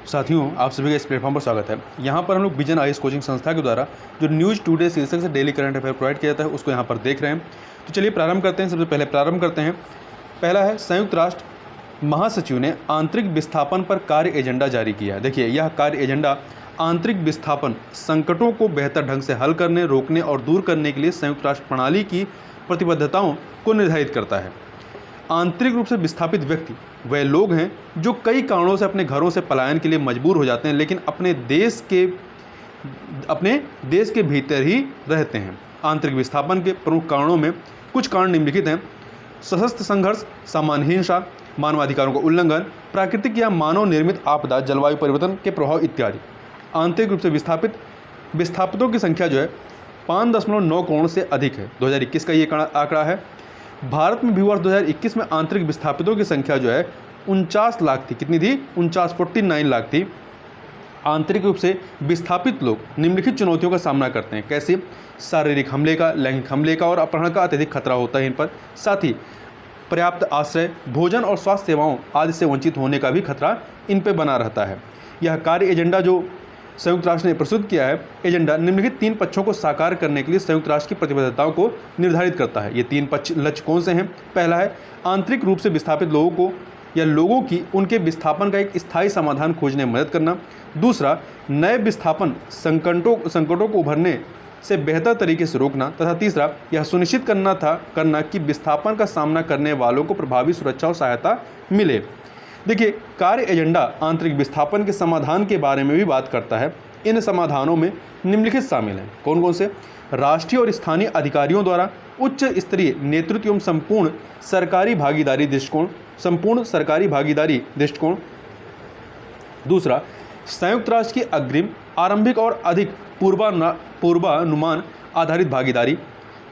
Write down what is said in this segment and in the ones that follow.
साथियों, आप सभी का इस प्लेटफॉर्म पर स्वागत है। यहाँ पर हम लोग विजन आईएएस कोचिंग संस्था के द्वारा जो न्यूज़ टुडे शीर्षक से डेली करंट अफेयर प्रोवाइड किया जाता है उसको यहाँ पर देख रहे हैं। तो चलिए प्रारंभ करते हैं। सबसे पहले प्रारंभ करते हैं। पहला है, संयुक्त राष्ट्र महासचिव ने आंतरिक विस्थापन पर कार्य एजेंडा जारी किया। देखिए, यह कार्य एजेंडा आंतरिक विस्थापन संकटों को बेहतर ढंग से हल करने, रोकने और दूर करने के लिए संयुक्त राष्ट्र प्रणाली की प्रतिबद्धताओं को निर्धारित करता है। आंतरिक रूप से विस्थापित व्यक्ति वे लोग हैं जो कई कारणों से अपने घरों से पलायन के लिए मजबूर हो जाते हैं, लेकिन अपने देश के भीतर ही रहते हैं। आंतरिक विस्थापन के प्रमुख कारणों में कुछ कारण निम्नलिखित हैं: सशस्त्र संघर्ष, सामान्य हिंसा, मानवाधिकारों का उल्लंघन, प्राकृतिक या मानव निर्मित आपदा, जलवायु परिवर्तन के प्रभाव इत्यादि। आंतरिक रूप से विस्थापितों की संख्या जो है 5.9 करोड़ से अधिक है। 2021 का ये आंकड़ा है। भारत में भी वर्ष 2021 में आंतरिक विस्थापितों की संख्या जो है 49 लाख थी। कितनी थी? 49 लाख थी। आंतरिक रूप से विस्थापित लोग निम्नलिखित चुनौतियों का सामना करते हैं। कैसे? शारीरिक हमले का, लैंगिक हमले का और अपहरण का अत्यधिक खतरा होता है इन पर। साथ ही पर्याप्त आश्रय, भोजन और स्वास्थ्य सेवाओं आदि से वंचित होने का भी खतरा इन पर बना रहता है। यह कार्य एजेंडा जो संयुक्त राष्ट्र ने प्रस्तुत किया है, एजेंडा निम्नलिखित 3 पक्षों को साकार करने के लिए संयुक्त राष्ट्र की प्रतिबद्धताओं को निर्धारित करता है। ये 3 लक्ष्य कौन से हैं? पहला है, आंतरिक रूप से विस्थापित लोगों को या लोगों की उनके विस्थापन का एक स्थायी समाधान खोजने में मदद करना। दूसरा, नए विस्थापन संकटों को उभरने से बेहतर तरीके से रोकना। तथा तीसरा, यह सुनिश्चित करना कि विस्थापन का सामना करने वालों को प्रभावी सुरक्षा और सहायता मिले। देखिए, कार्य एजेंडा आंतरिक विस्थापन के समाधान के बारे में भी बात करता है। इन समाधानों में निम्नलिखित शामिल हैं। कौन कौन से? राष्ट्रीय और स्थानीय अधिकारियों द्वारा उच्च स्तरीय नेतृत्व एवं संपूर्ण सरकारी भागीदारी दृष्टिकोण। दूसरा, संयुक्त राष्ट्र की अग्रिम, आरंभिक और अधिक पूर्वानुमान आधारित भागीदारी।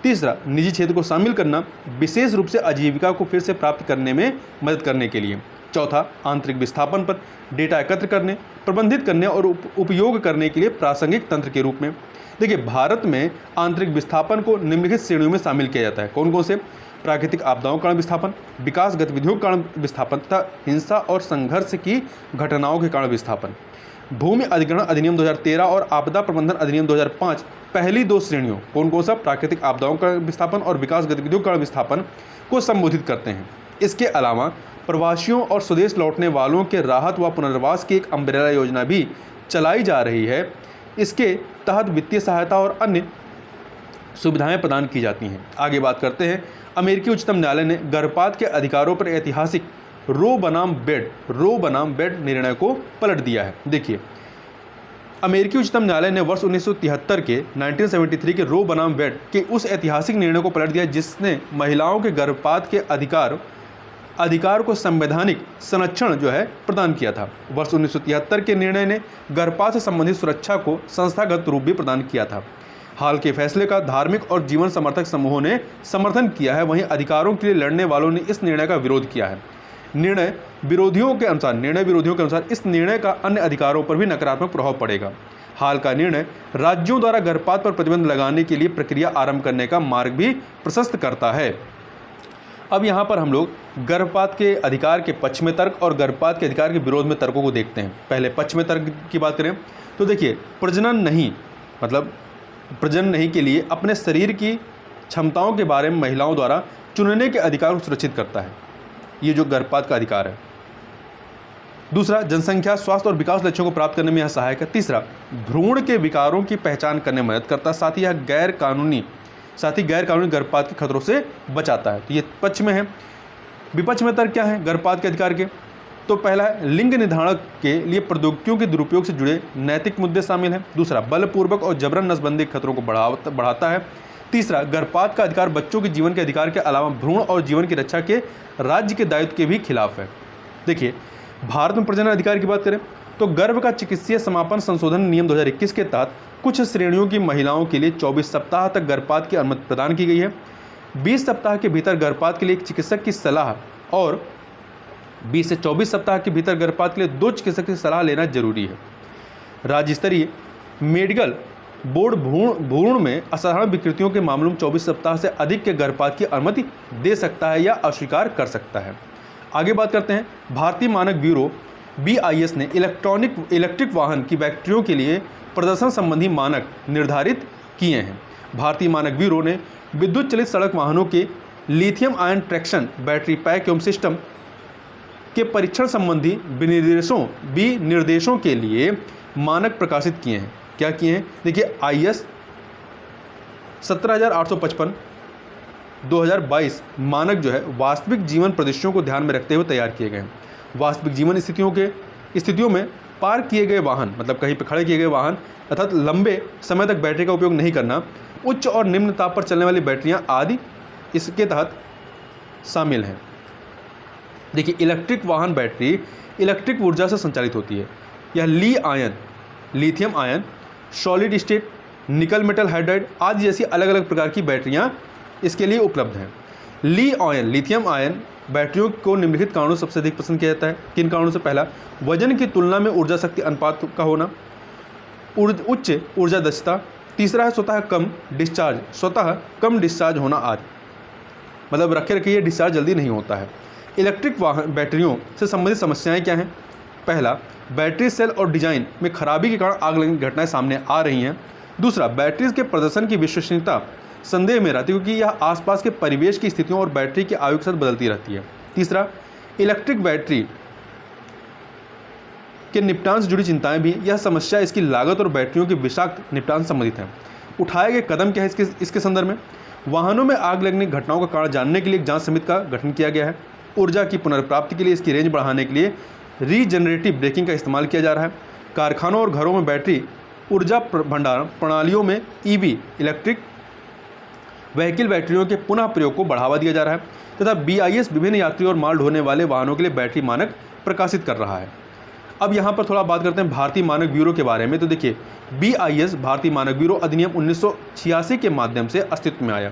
तीसरा, निजी क्षेत्र को शामिल करना, विशेष रूप से आजीविका को फिर से प्राप्त करने में मदद करने के लिए। चौथा, आंतरिक विस्थापन पर डेटा एकत्र करने, प्रबंधित करने और उपयोग करने के लिए प्रासंगिक तंत्र के रूप में। देखिए, भारत में आंतरिक विस्थापन को निम्नलिखित श्रेणियों में शामिल किया जाता है। कौन कौन से? प्राकृतिक आपदाओं के कारण विस्थापन, विकास गतिविधियों के कारण विस्थापन तथा हिंसा और संघर्ष की घटनाओं के कारण विस्थापन। भूमि अधिग्रहण अधिनियम 2013 और आपदा प्रबंधन अधिनियम 2005 पहली 2 श्रेणियों, कौन कौन सा? प्राकृतिक आपदाओं का विस्थापन और विकास गतिविधियों के कारण विस्थापन को संबोधित करते हैं। इसके अलावा प्रवासियों और स्वदेश लौटने वालों के राहत व पुनर्वास की एक अम्ब्रेला योजना भी चलाई जा रही है। इसके तहत वित्तीय सहायता और अन्य सुविधाएं प्रदान की जाती हैं। आगे बात करते हैं। अमेरिकी उच्चतम न्यायालय ने गर्भपात के अधिकारों पर ऐतिहासिक रो बनाम बेड निर्णय को पलट दिया है। देखिए, अमेरिकी उच्चतम न्यायालय ने वर्ष 1973 के रो बनाम बेड के उस ऐतिहासिक निर्णय को पलट दिया जिसने महिलाओं के गर्भपात के अधिकार को संवैधानिक संरक्षण जो है प्रदान किया था। वर्ष 1973 के निर्णय ने गर्भपात से संबंधित सुरक्षा को संस्थागत रूप भी प्रदान किया था। हाल के फैसले का धार्मिक और जीवन समर्थक समूहों ने समर्थन किया है। वहीं अधिकारों के लिए लड़ने वालों ने इस निर्णय का विरोध किया है। निर्णय विरोधियों के अनुसार इस निर्णय का अन्य अधिकारों पर भी नकारात्मक प्रभाव पड़ेगा। हाल का निर्णय राज्यों द्वारा गर्भपात पर प्रतिबंध लगाने के लिए प्रक्रिया आरंभ करने का मार्ग भी प्रशस्त करता है। अब यहाँ पर हम लोग गर्भपात के अधिकार के पक्ष में तर्क और गर्भपात के अधिकार के विरोध में तर्कों को देखते हैं। पहले पक्ष में तर्क की बात करें तो देखिए, प्रजनन नहीं के लिए अपने शरीर की क्षमताओं के बारे में महिलाओं द्वारा चुनने के अधिकार को सुरक्षित करता है, ये जो गर्भपात का अधिकार है। दूसरा, जनसंख्या, स्वास्थ्य और विकास लक्ष्यों को प्राप्त करने में यह सहायक है। तीसरा, भ्रूण के विकारों की पहचान करने में मदद करता है। साथ ही गैर कानूनी गर्भपात के खतरों से बचाता है। तो ये पक्ष में है। विपक्ष में तर्क क्या है गर्भपात के अधिकार के? तो पहला है, लिंग निर्धारण के लिए प्रौद्योगिकियों के दुरुपयोग से जुड़े नैतिक मुद्दे शामिल हैं। दूसरा, बलपूर्वक और जबरन नसबंदी के खतरों को बढ़ाता है। तीसरा, गर्भपात का अधिकार बच्चों के जीवन के अधिकार के अलावा भ्रूण और जीवन की रक्षा के राज्य के दायित्व के भी खिलाफ है। देखिए, भारत में प्रजनन अधिकार की बात करें तो गर्भ का चिकित्सीय समापन संशोधन नियम 2021 के तहत कुछ श्रेणियों की महिलाओं के लिए 24 सप्ताह तक गर्भपात की अनुमति प्रदान की गई है। 20 सप्ताह के भीतर गर्भपात के लिए एक चिकित्सक की सलाह और 20 से 24 सप्ताह के भीतर गर्भपात के लिए 2 चिकित्सक की सलाह लेना जरूरी है। राज्य स्तरीय मेडिकल बोर्ड भ्रूण में असाधारण विकृतियों के मामलों में 24 सप्ताह से अधिक के गर्भपात की अनुमति दे सकता है या अस्वीकार कर सकता है। आगे बात करते हैं। भारतीय मानक ब्यूरो BIS ने इलेक्ट्रिक वाहन की बैटरियों के लिए प्रदर्शन संबंधी मानक निर्धारित किए हैं। भारतीय मानक ब्यूरो ने विद्युत चलित सड़क वाहनों के lithium ion traction battery pack एवं सिस्टम के परीक्षण संबंधी विनिर्देशों के लिए मानक प्रकाशित किए हैं। क्या किए हैं? देखिए, IS 17855 2022 मानक जो है वास्तविक जीवन परिदृश्यों को ध्यान में रखते हुए तैयार किए गए हैं। वास्तविक जीवन स्थितियों में पार्क किए गए वाहन, मतलब कहीं पर खड़े किए गए वाहन अर्थात लंबे समय तक बैटरी का उपयोग नहीं करना, उच्च और निम्न ताप पर चलने वाली बैटरियां आदि इसके तहत शामिल हैं। देखिए, इलेक्ट्रिक वाहन बैटरी इलेक्ट्रिक ऊर्जा से संचालित होती है। यह lithium ion, solid state, nickel metal hydride आदि जैसी अलग अलग प्रकार की बैटरियां इसके लिए उपलब्ध हैं। लिथियम आयन बैटरियों को निम्नलिखित कारणों से सबसे अधिक पसंद किया जाता है। किन कारणों से? पहला, वजन की तुलना में ऊर्जा शक्ति अनुपात का होना, उच्च ऊर्जा दक्षता। तीसरा है स्वतः कम डिस्चार्ज होना आदि, मतलब रखे ये डिस्चार्ज जल्दी नहीं होता है। इलेक्ट्रिक वाहन बैटरियों से संबंधित समस्याएं क्या हैं? पहला, बैटरी सेल और डिजाइन में खराबी के कारण आग लगने की घटनाएं सामने आ रही हैं। दूसरा, बैटरी के प्रदर्शन की विश्वसनीयता संदेह में रहती है क्योंकि यह आसपास के परिवेश की स्थितियों और बैटरी की आयु के साथ बदलती रहती है। तीसरा, इलेक्ट्रिक बैटरी के निपटान से जुड़ी चिंताएं भी। यह समस्या इसकी लागत और बैटरियों के विषाक्त निपटान संबंधित है। उठाए गए कदम क्या है इसके संदर्भ में? वाहनों में आग लगने की घटनाओं का कारण जानने के लिए एक जांच समिति का गठन किया गया है। ऊर्जा की पुनर्प्राप्ति के लिए इसकी रेंज बढ़ाने के लिए रीजनरेटिव ब्रेकिंग का इस्तेमाल किया जा रहा है। कारखानों और घरों में बैटरी ऊर्जा भंडारण प्रणालियों में EV इलेक्ट्रिक व्हीकल बैटरियों के पुनः प्रयोग को बढ़ावा दिया जा रहा है तथा BIS विभिन्न यात्री और माल ढोने वाले वाहनों के लिए बैटरी मानक प्रकाशित कर रहा है। अब यहाँ पर थोड़ा बात करते हैं भारतीय मानक ब्यूरो के बारे में। तो देखिए, BIS भारतीय मानक ब्यूरो अधिनियम 1986 के माध्यम से अस्तित्व में आया।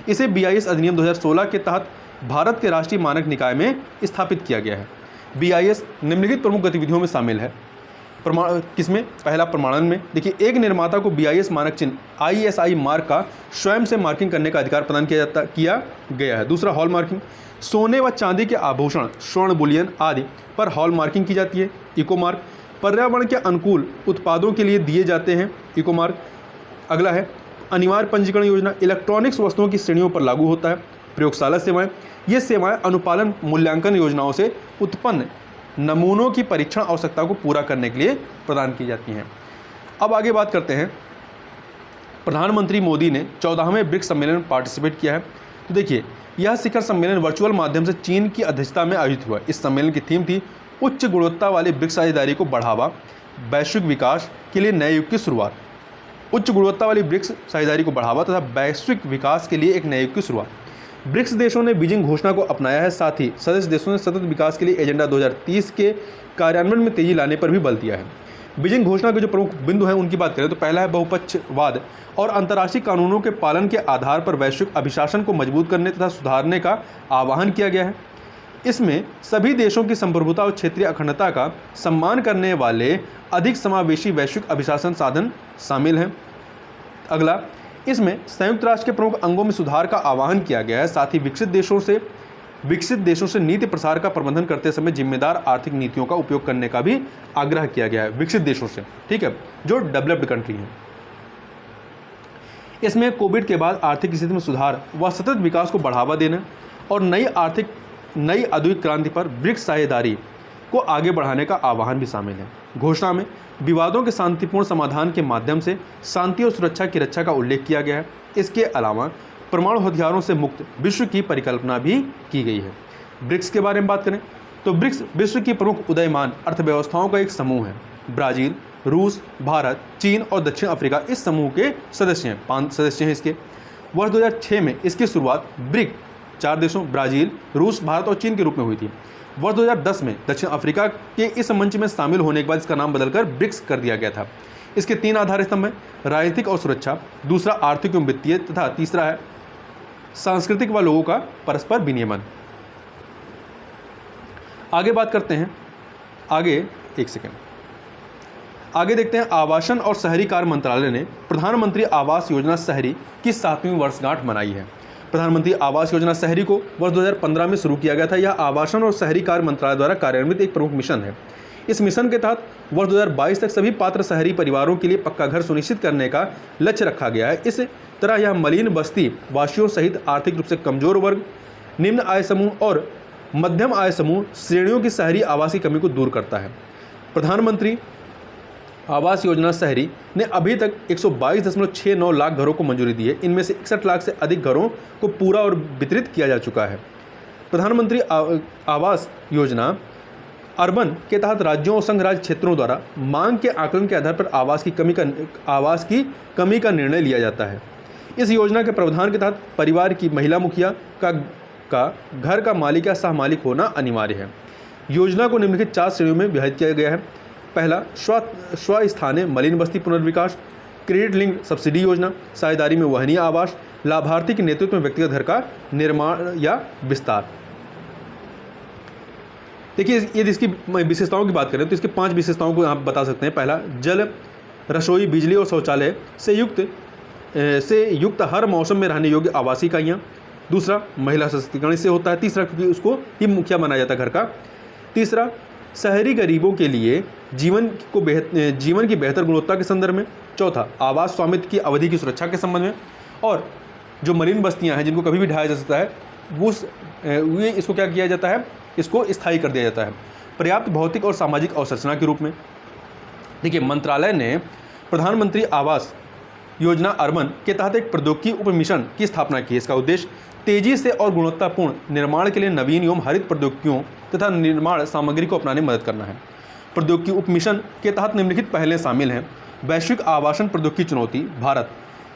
इसे BIS अधिनियम 2016 के तहत भारत के राष्ट्रीय मानक निकाय में स्थापित किया गया है। BIS निम्नलिखित प्रमुख गतिविधियों में शामिल है। किसमें? पहला, प्रमाणन में। देखिए, एक निर्माता को BIS मानक चिन्ह ISI मार्क का स्वयं से मार्किंग करने का अधिकार प्रदान किया गया है। दूसरा, हॉल मार्किंग। सोने व चांदी के आभूषण, स्वर्ण बुलियन आदि पर हॉल मार्किंग की जाती है। इको मार्क, पर्यावरण के अनुकूल उत्पादों के लिए दिए जाते हैं इको मार्क। अगला है अनिवार्य पंजीकरण योजना, इलेक्ट्रॉनिक्स वस्तुओं की श्रेणियों पर लागू होता है। प्रयोगशाला सेवाएं, ये सेवाएं अनुपालन मूल्यांकन योजनाओं से उत्पन्न नमूनों की परीक्षण आवश्यकता को पूरा करने के लिए प्रदान की जाती हैं। अब आगे बात करते हैं, प्रधानमंत्री मोदी ने 14वें ब्रिक्स सम्मेलन में पार्टिसिपेट किया है। तो देखिए, यह शिखर सम्मेलन वर्चुअल माध्यम से चीन की अध्यक्षता में आयोजित हुआ। इस सम्मेलन की थीम थी उच्च गुणवत्ता वाली ब्रिक्स साझेदारी को बढ़ावा, वैश्विक विकास के लिए नए युग की शुरुआत। उच्च गुणवत्ता वाली ब्रिक्स साझेदारी को बढ़ावा तथा वैश्विक विकास के लिए एक नए युग की शुरुआत। ब्रिक्स देशों ने बीजिंग घोषणा को अपनाया है। साथ ही सदस्य देशों ने सतत विकास के लिए एजेंडा 2030 के कार्यान्वयन में तेजी लाने पर भी बल दिया है। बीजिंग घोषणा के जो प्रमुख बिंदु हैं उनकी बात करें तो पहला है बहुपक्षवाद और अंतर्राष्ट्रीय कानूनों के पालन के आधार पर वैश्विक अभिशासन को मजबूत करने तथा सुधारने का आह्वान किया गया है। इसमें सभी देशों की संप्रभुता और क्षेत्रीय अखंडता का सम्मान करने वाले अधिक समावेशी वैश्विक अभिशासन साधन शामिल हैं। अगला, इसमें संयुक्त राष्ट्र के प्रमुख अंगों में सुधार का आह्वान किया गया है। साथ ही विकसित देशों से नीति प्रसार का प्रबंधन करते समय जिम्मेदार आर्थिक नीतियों का उपयोग करने का भी आग्रह किया गया है विकसित देशों से, ठीक है, जो डेवलप्ड कंट्री हैं। इसमें कोविड के बाद आर्थिक स्थिति में सुधार व सतत विकास को बढ़ावा देना और नई औद्योगिक क्रांति पर ब्रिक्स साझेदारी को आगे बढ़ाने का आह्वान भी शामिल है। घोषणा में विवादों के शांतिपूर्ण समाधान के माध्यम से शांति और सुरक्षा की रक्षा का उल्लेख किया गया है। इसके अलावा परमाणु हथियारों से मुक्त विश्व की परिकल्पना भी की गई है। ब्रिक्स के बारे में बात करें तो ब्रिक्स विश्व की प्रमुख उदयमान अर्थव्यवस्थाओं का एक समूह है। ब्राज़ील, रूस, भारत, चीन और दक्षिण अफ्रीका इस समूह के सदस्य हैं। 5 सदस्य हैं इसके। वर्ष 2006 में इसकी शुरुआत ब्रिक 4 देशों ब्राज़ील, रूस, भारत और चीन के रूप में हुई थी। वर्ष 2010 में दक्षिण अफ्रीका के इस मंच में शामिल होने के बाद इसका नाम बदलकर ब्रिक्स कर दिया गया था। इसके 3 आधार स्तंभ हैं, राजनीतिक और सुरक्षा, दूसरा आर्थिक एवं वित्तीय तथा तीसरा है सांस्कृतिक व लोगों का परस्पर विनियमन। आगे बात करते हैं, आगे देखते हैं। आवासन और शहरी कार्य मंत्रालय ने प्रधानमंत्री आवास योजना शहरी की 7वीं वर्षगांठ मनाई है। प्रधानमंत्री आवास योजना शहरी को वर्ष 2015 में शुरू किया गया था। यह आवासन और शहरी कार्य मंत्रालय द्वारा कार्यान्वित एक प्रमुख मिशन है। इस मिशन के तहत वर्ष 2022 तक सभी पात्र शहरी परिवारों के लिए पक्का घर सुनिश्चित करने का लक्ष्य रखा गया है। इस तरह यह मलिन बस्ती वासियों सहित आर्थिक रूप से कमजोर वर्ग, निम्न आय समूह और मध्यम आय समूह श्रेणियों की शहरी आवास की कमी को दूर करता है। प्रधानमंत्री आवास योजना शहरी ने अभी तक 122.69 लाख घरों को मंजूरी दी है। इनमें से 61 लाख से अधिक घरों को पूरा और वितरित किया जा चुका है। प्रधानमंत्री आवास योजना अर्बन के तहत राज्यों और संघ राज्य क्षेत्रों द्वारा मांग के आकलन के आधार पर आवास की कमी का निर्णय लिया जाता है। इस योजना के प्रावधान के तहत परिवार की महिला मुखिया का घर का मालिक या सह मालिक होना अनिवार्य है। योजना को निम्नलिखित 4 श्रेणियों में विभाजित किया गया है। पहला, स्वस्थानीय मलिन बस्ती पुनर्विकास, क्रेडिट लिंक्ड सब्सिडी योजना, साझेदारी में वहनीय आवास, लाभार्थी के नेतृत्व में व्यक्तिगत घर का निर्माण या विस्तार। देखिए, यदि इसकी विशेषताओं की बात करें तो इसके 5 विशेषताओं को आप बता सकते हैं। पहला, जल, रसोई, बिजली और शौचालय से युक्त हर मौसम में रहने योग्य आवासीय इकाइयाँ। दूसरा, महिला सशक्तिकरण से होता है। तीसरा, क्योंकि उसको ही मुखिया बनाया जाता है घर का। तीसरा, शहरी गरीबों के लिए जीवन की बेहतर गुणवत्ता के संदर्भ में। चौथा, आवास स्वामित्व की अवधि की सुरक्षा के संबंध में। और जो मलिन बस्तियां हैं जिनको कभी भी ढाया जा सकता है इसको क्या किया जाता है, इसको स्थायी कर दिया जाता है। पर्याप्त भौतिक और सामाजिक अवसंरचना के रूप में। देखिए, मंत्रालय ने प्रधानमंत्री आवास योजना अर्बन के तहत एक प्रौद्योगिकी उप मिशन की स्थापना की है। इसका उद्देश्य तेजी से और गुणवत्तापूर्ण निर्माण के लिए नवीन एवं हरित प्रौद्योगिकियों तथा निर्माण सामग्री को अपनाने में मदद करना है। प्रौद्योगिकी उप मिशन के तहत निम्नलिखित पहले शामिल हैं। वैश्विक आवासन प्रौद्योगिकी चुनौती भारत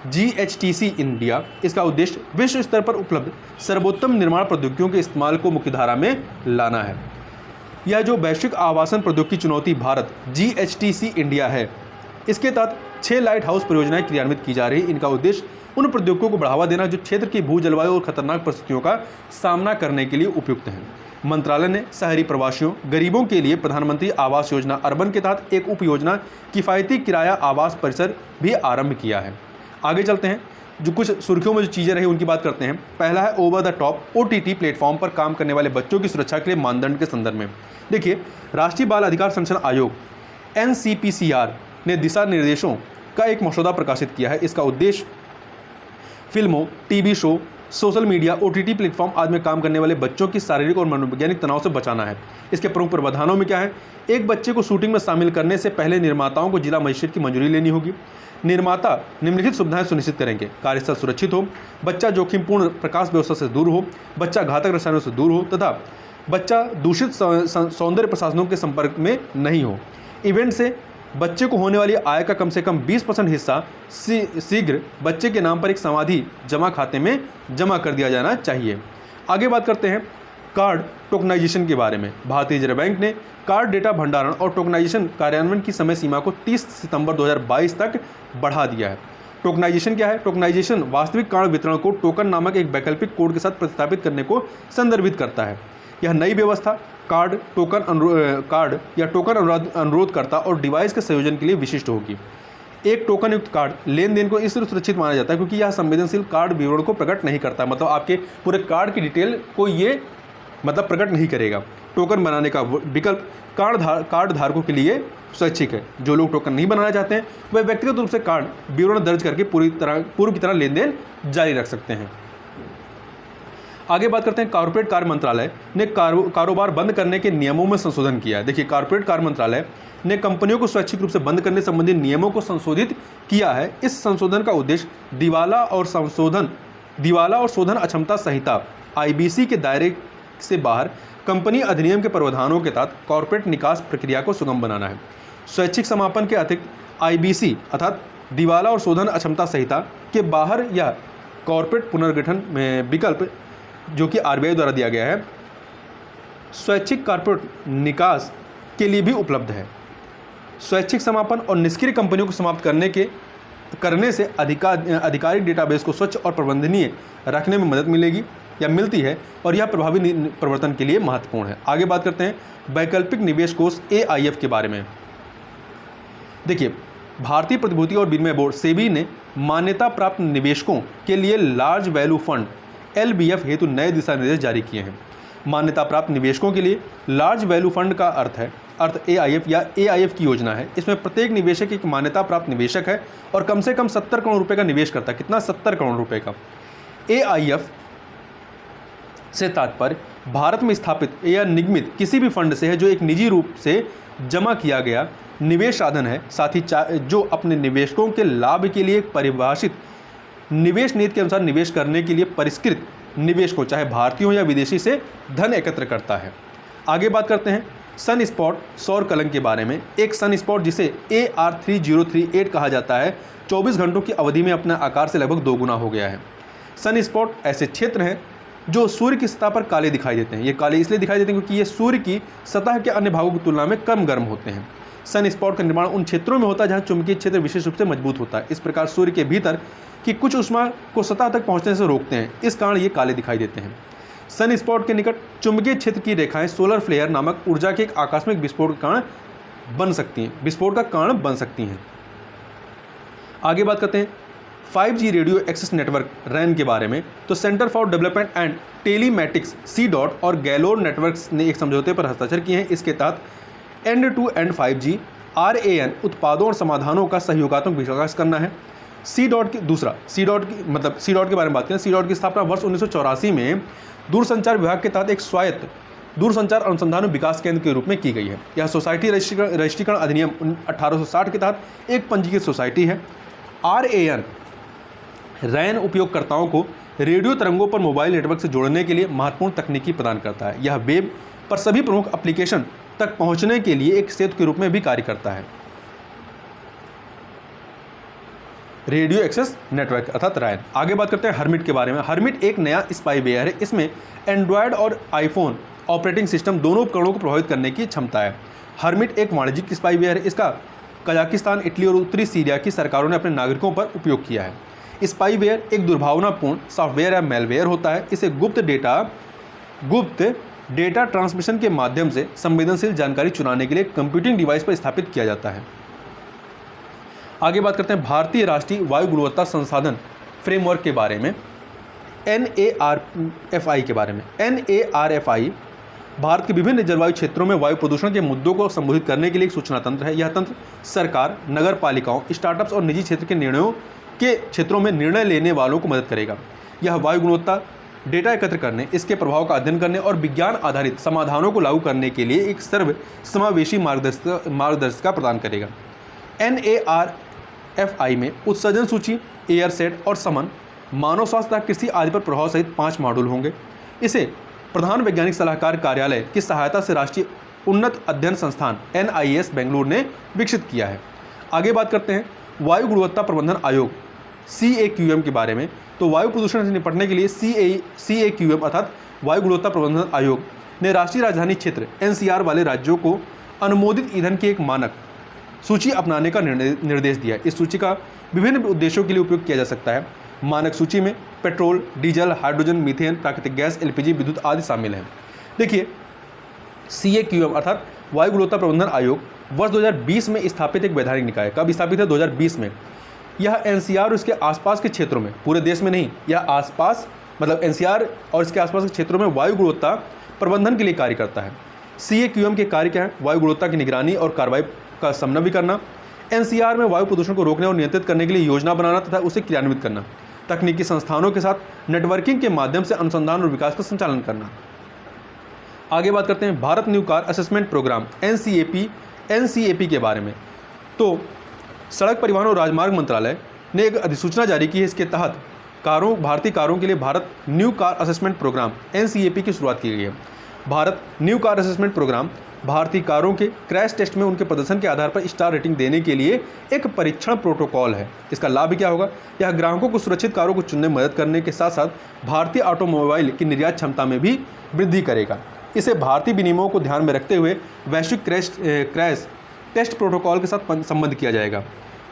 GHTC इंडिया। इसका उद्देश्य विश्व स्तर पर उपलब्ध सर्वोत्तम निर्माण प्रौद्योगिकियों के इस्तेमाल को मुख्यधारा में लाना है। यह जो वैश्विक आवासन प्रौद्योगिकी चुनौती भारत GHTC इंडिया है, इसके तहत 6 लाइट हाउस परियोजनाएं क्रियान्वित की जा रही है। इनका उद्देश्य उन प्रौद्योगिकों को बढ़ावा देना जो क्षेत्र की भू जलवायु और खतरनाक परिस्थितियों का सामना करने के लिए उपयुक्त हैं। मंत्रालय ने शहरी प्रवासियों गरीबों के लिए प्रधानमंत्री आवास योजना अर्बन के तहत एक उप योजना किफ़ायती किराया आवास परिसर भी आरंभ किया है। आगे चलते हैं, जो कुछ सुर्खियों में जो चीज़ें रही उनकी बात करते हैं। पहला है over the top OTT platform पर काम करने वाले बच्चों की सुरक्षा के लिए मानदंड के संदर्भ में। देखिए, राष्ट्रीय बाल अधिकार संरक्षण आयोग NCPCR ने दिशा निर्देशों का एक मसौदा प्रकाशित किया है। इसका उद्देश्य फिल्मों, TV show, social media, OTT platform आदि में काम करने वाले बच्चों की शारीरिक और मनोवैज्ञानिक तनाव से बचाना है। इसके प्रमुख प्रावधानों में क्या है? एक बच्चे को शूटिंग में शामिल करने से पहले निर्माताओं को जिला मजिस्ट्रेट की मंजूरी लेनी होगी। निर्माता निम्नलिखित सुविधाएं सुनिश्चित करेंगे: कार्यस्थल सुरक्षित हो, बच्चा जोखिमपूर्ण प्रकाश व्यवस्था से दूर हो, बच्चा घातक रसायनों से दूर हो तथा बच्चा दूषित सौंदर्य प्रसाधनों के संपर्क में नहीं हो। इवेंट से बच्चे को होने वाली आय का कम से कम 20% हिस्सा शीघ्र बच्चे के नाम पर एक समाधि जमा खाते में जमा कर दिया जाना चाहिए। आगे बात करते हैं कार्ड टोकनाइजेशन के बारे में। भारतीय रिजर्व बैंक ने कार्ड डेटा भंडारण और टोकनाइजेशन कार्यान्वयन की समय सीमा को 30 सितंबर 2022 तक बढ़ा दिया है। टोकनाइजेशन क्या है? टोकनाइजेशन वास्तविक कार्ड वितरण को टोकन नामक एक वैकल्पिक कोड के साथ प्रतिस्थापित करने को संदर्भित करता है। यह नई व्यवस्था कार्ड या टोकन अनुरोधकर्ता और डिवाइस के संयोजन के लिए विशिष्ट होगी। एक टोकन युक्त कार्ड लेन देन को इसलिए सुरक्षित माना जाता है क्योंकि यह संवेदनशील कार्ड विवरण को प्रकट नहीं करता, मतलब आपके पूरे कार्ड की डिटेल को ये प्रकट नहीं करेगा। टोकन बनाने का विकल्प कार्ड धारकों के लिए स्वैच्छिक है। जो लोग टोकन नहीं बनाना चाहते हैं वह व्यक्तिगत रूप से कार्ड विवरण दर्ज करके पूर्व की तरह लेन देन जारी रख सकते हैं। आगे बात करते हैं, कॉर्पोरेट कार्य मंत्रालय ने कारोबार बंद करने के नियमों में संशोधन किया है। देखिए, कॉर्पोरेट कार्य मंत्रालय ने कंपनियों को स्वैच्छिक रूप से बंद करने संबंधी नियमों को संशोधित किया है। इस संशोधन का उद्देश्य दिवाला और शोधन अक्षमता संहिता IBC के दायरे से बाहर कंपनी अधिनियम के प्रावधानों के तहत कॉर्पोरेट निकास प्रक्रिया को सुगम बनाना है। स्वैच्छिक समापन के अतिरिक्त IBC अर्थात दिवाला और शोधन अक्षमता संहिता के बाहर यह कॉर्पोरेट पुनर्गठन में विकल्प जो कि RBI द्वारा दिया गया है, स्वैच्छिक कॉर्पोरेट निकास के लिए भी उपलब्ध है। स्वैच्छिक समापन और निष्क्रिय कंपनियों को समाप्त करने से आधिकारिक डेटाबेस को स्वच्छ और प्रबंधनीय रखने में मदद मिलती है और यह प्रभावी परिवर्तन के लिए महत्वपूर्ण है। आगे बात करते हैं वैकल्पिक निवेश कोष AIF के बारे में। देखिए, भारतीय प्रतिभूति और विनिमय बोर्ड SEBI ने मान्यता प्राप्त निवेशकों के लिए लार्ज वैल्यू फंड LVF हेतु नए दिशा निर्देश जारी किए हैं। मान्यता प्राप्त निवेशकों के लिए लार्ज वैल्यू फंड का अर्थ है अर्थ AIF या AIF की योजना है। इसमें प्रत्येक निवेशक एक मान्यता प्राप्त निवेशक है और कम से कम 70 करोड़ रुपए का निवेश करता है। कितना? 70 करोड़ रुपए का। AIF से तात्पर्य भारत में स्थापित या निगमित किसी भी फंड से है जो एक निजी रूप से जमा किया गया निवेश साधन है, साथ ही जो अपने निवेशकों के लाभ के लिए परिभाषित निवेश नीति के अनुसार निवेश करने के लिए परिष्कृत निवेश को, चाहे भारतीय हो या विदेशी, से धन एकत्र करता है। आगे बात करते हैं सन स्पॉट सौर कलंक के बारे में। एक सन स्पॉट जिसे AR3038 कहा जाता है 24 घंटों की अवधि में अपने आकार से लगभग 2 गुना हो गया है। सन स्पॉट ऐसे क्षेत्र हैं जो सूर्य की सतह पर काले दिखाई देते हैं। ये काले इसलिए दिखाई देते हैं क्योंकि ये सूर्य की सतह के अन्य भागों की तुलना में कम गर्म होते हैं। सन स्पॉट का निर्माण उन क्षेत्रों में होता है जहां चुंबकीय क्षेत्र विशेष रूप से मजबूत होता है। इस प्रकार सूर्य के भीतर की कुछ ऊष्मा को सतह तक पहुंचने से रोकते हैं, इस कारण ये काले दिखाई देते हैं। सन स्पॉट के निकट चुंबकीय क्षेत्र की रेखाएं सोलर फ्लेयर नामक ऊर्जा के एक आकस्मिक विस्फोट का कारण बन सकती हैं। आगे बात करते हैं 5G radio access network RAN के बारे में। तो centre for development and telematics CDOT और गैलोर नेटवर्क्स ने एक समझौते पर हस्ताक्षर किए हैं। इसके तहत and to and 5G RAN उत्पादों और समाधानों का सहयोगात्मक विकास करना है। CDOT के बारे में बात करें। CDOT की स्थापना वर्ष 1984 में दूरसंचार विभाग के तहत एक स्वायत्त दूरसंचार अनुसंधान विकास केंद्र के रूप में की गई है। यह सोसाइटी रजिस्ट्रीकरण अधिनियम 1860 के तहत एक पंजीकृत सोसाइटी है। RAN उपयोगकर्ताओं को रेडियो तरंगों पर मोबाइल नेटवर्क से जोड़ने के लिए महत्वपूर्ण तकनीकी प्रदान करता है। यह वेब पर सभी प्रमुख एप्लीकेशन तक पहुंचने के लिए एक सेतु के रूप में भी कार्य करता है। रेडियो एक्सेस नेटवर्क अर्थात RAN। आगे बात करते हैं हर्मिट के बारे में। हर्मिट एक नया स्पाईवेयर है। इसमें एंड्रॉयड और आईफोन ऑपरेटिंग सिस्टम दोनों उपकरणों को प्रभावित करने की क्षमता है। हर्मिट एक वाणिज्यिक स्पाईवेयर है। इसका कजाकिस्तान, इटली और उत्तरी सीरिया की सरकारों ने अपने नागरिकों पर उपयोग किया है। स्पाईवेयर एक दुर्भावनापूर्ण सॉफ्टवेयर या मेलवेयर होता है। इसे गुप्त डेटा ट्रांसमिशन के माध्यम से संवेदनशील जानकारी चुराने के लिए कंप्यूटिंग डिवाइस पर स्थापित किया जाता है। आगे बात करते हैं भारतीय राष्ट्रीय वायु गुणवत्ता संसाधन फ्रेमवर्क के बारे में, NARFI के बारे में। NARFI भारत के विभिन्न जलवायु क्षेत्रों में वायु प्रदूषण के मुद्दों को संबोधित करने के लिए एक सूचना तंत्र है। यह तंत्र सरकार, नगर पालिकाओं, स्टार्टअप्स और निजी क्षेत्र के निर्णयों के क्षेत्रों में निर्णय लेने वालों को मदद करेगा। यह वायु गुणवत्ता डेटा एकत्र करने, इसके प्रभाव का अध्ययन करने और विज्ञान आधारित समाधानों को लागू करने के लिए एक सर्वसमावेशी मार्गदर्शिका प्रदान करेगा। NARFI में उत्सर्जन सूची, एयरसेट और समन, मानव स्वास्थ्य तथा कृषि आदि पर प्रभाव सहित 5 मॉड्यूल होंगे। इसे प्रधान वैज्ञानिक सलाहकार कार्यालय की सहायता से राष्ट्रीय उन्नत अध्ययन संस्थान NIS बेंगलुरु ने विकसित किया है। आगे बात करते हैं वायु गुणवत्ता प्रबंधन आयोग CAQM के बारे में। तो वायु प्रदूषण से निपटने के लिए CAQM अर्थात वायु गुणवत्ता प्रबंधन आयोग ने राष्ट्रीय राजधानी क्षेत्र NCR वाले राज्यों को अनुमोदित ईंधन की एक मानक सूची अपनाने का निर्देश दिया है। इस सूची का विभिन्न उद्देश्यों के लिए उपयोग किया जा सकता है। मानक सूची में पेट्रोल, डीजल, हाइड्रोजन, मीथेन, प्राकृतिक गैस, LPG, विद्युत आदि शामिल हैं। देखिए CAQM अर्थात वायु गुणवत्ता प्रबंधन आयोग वर्ष 2020 में स्थापित एक वैधानिक निकाय। कब स्थापित है? 2020 में। यह NCR और इसके आसपास के क्षेत्रों में, पूरे देश में नहीं, यह आसपास मतलब NCR और इसके आसपास के क्षेत्रों में वायु गुणवत्ता प्रबंधन के लिए कार्य करता है। CAQM के कार्य क्या है? वायु गुणवत्ता की निगरानी और कार्रवाई का समन्वय करना, NCR में वायु प्रदूषण को रोकने और नियंत्रित करने के लिए योजना बनाना तथा उसे क्रियान्वित करना, तकनीकी संस्थानों के साथ नेटवर्किंग के माध्यम से अनुसंधान और विकास का संचालन करना। आगे बात करते हैं Bharat new car assessment programme NCAP के बारे में। तो सड़क परिवहन और राजमार्ग मंत्रालय ने एक अधिसूचना जारी की है। इसके तहत भारतीय कारों के लिए Bharat new car assessment programme NCAP की शुरुआत की गई है। Bharat new car assessment programme भारतीय कारों के क्रैश टेस्ट में उनके प्रदर्शन के आधार पर स्टार रेटिंग देने के लिए एक परीक्षण प्रोटोकॉल है। इसका लाभ क्या होगा? यह ग्राहकों को सुरक्षित कारों को चुनने में मदद करने के साथ साथ भारतीय ऑटोमोबाइल की निर्यात क्षमता में भी वृद्धि करेगा। इसे भारतीय विनियमों को ध्यान में रखते हुए वैश्विक क्रैश टेस्ट प्रोटोकॉल के साथ संबद्ध किया जाएगा।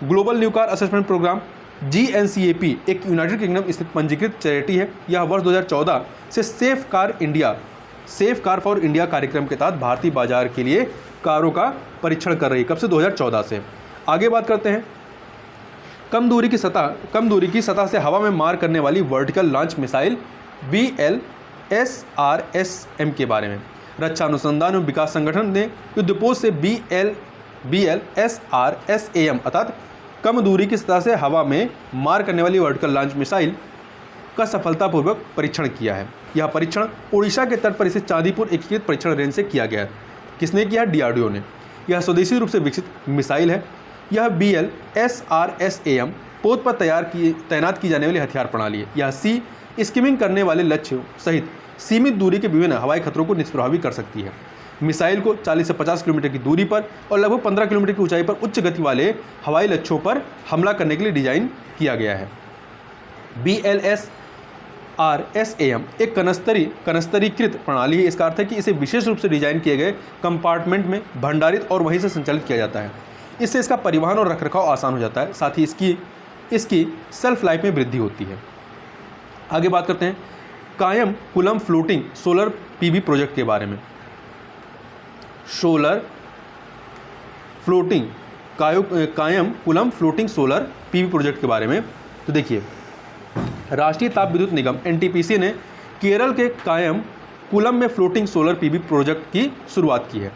Global new car assessment programme GNCAP एक यूनाइटेड किंगडम स्थित पंजीकृत चैरिटी है। यह वर्ष 2014 से सेफ कार फॉर इंडिया कार्यक्रम के तहत भारतीय बाजार के लिए कारों का परीक्षण कर रही है। कब से? 2014 से। आगे बात करते हैं कम दूरी की सतह से हवा में मार करने वाली वर्टिकल लॉन्च मिसाइल VLSRSM के बारे में। रक्षा अनुसंधान एवं विकास संगठन ने युद्धपोत से BLSRSAM अर्थात कम दूरी की सतह से हवा में मार करने वाली वर्टिकल लॉन्च मिसाइल का सफलतापूर्वक परीक्षण किया है। यह परीक्षण उड़ीसा के तट पर इसे चांदीपुर एकीकृत परीक्षण रेंज से किया गया है। किसने किया? DRDO ने। यह स्वदेशी रूप से विकसित मिसाइल है। यह BLSRSAM पोत पर तैनात की जाने वाली हथियार प्रणाली है। यह स्किमिंग करने वाले लक्ष्यों सहित सीमित दूरी के विभिन्न हवाई खतरों को निष्प्रभावी कर सकती है। मिसाइल को 40 से 50 किलोमीटर की दूरी पर और लगभग 15 किलोमीटर की ऊंचाई पर उच्च गति वाले हवाई लक्ष्यों पर हमला करने के लिए डिजाइन किया गया है। BLSRSAM एक कनस्तरीकृत प्रणाली है। इसका अर्थ है कि इसे विशेष रूप से डिजाइन किए गए कंपार्टमेंट में भंडारित और वहीं से संचालित किया जाता है। इससे इसका परिवहन और रखरखाव आसान हो जाता है। साथ ही इसकी सेल्फ लाइफ में वृद्धि होती है। आगे बात करते हैं कायम coulomb floating solar PV project के बारे में। कायम coulomb floating solar PV project के बारे में। तो देखिए, राष्ट्रीय ताप विद्युत निगम NTPC ने केरल के कायम कुलम में फ्लोटिंग सोलर PV प्रोजेक्ट की शुरुआत की है।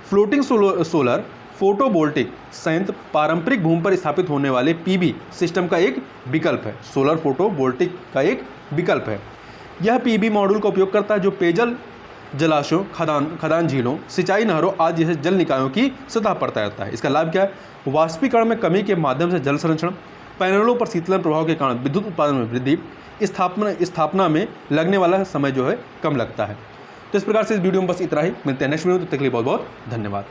फ्लोटिंग सोलर फोटोवोल्टिक संयंत्र पारंपरिक भूमि पर स्थापित होने वाले PV सिस्टम का एक विकल्प है। सोलर फोटोवोल्टिक का एक विकल्प है। यह PV मॉड्यूल का उपयोग करता है जो पेयजल जलाशयों, खदान झीलों, सिंचाई नहरों आदि जैसे जल निकायों की सतह पर तैरता है। इसका लाभ क्या है? वाष्पीकरण में कमी के माध्यम से जल संरक्षण, पैनलों पर शीतलन प्रभाव के कारण विद्युत उत्पादन में वृद्धि, स्थापना में लगने वाला समय जो है कम लगता है। तो इस प्रकार से इस वीडियो में बस इतना ही। मिलते हैं नेक्स्ट वीडियो में, तब तक के लिए बहुत बहुत धन्यवाद।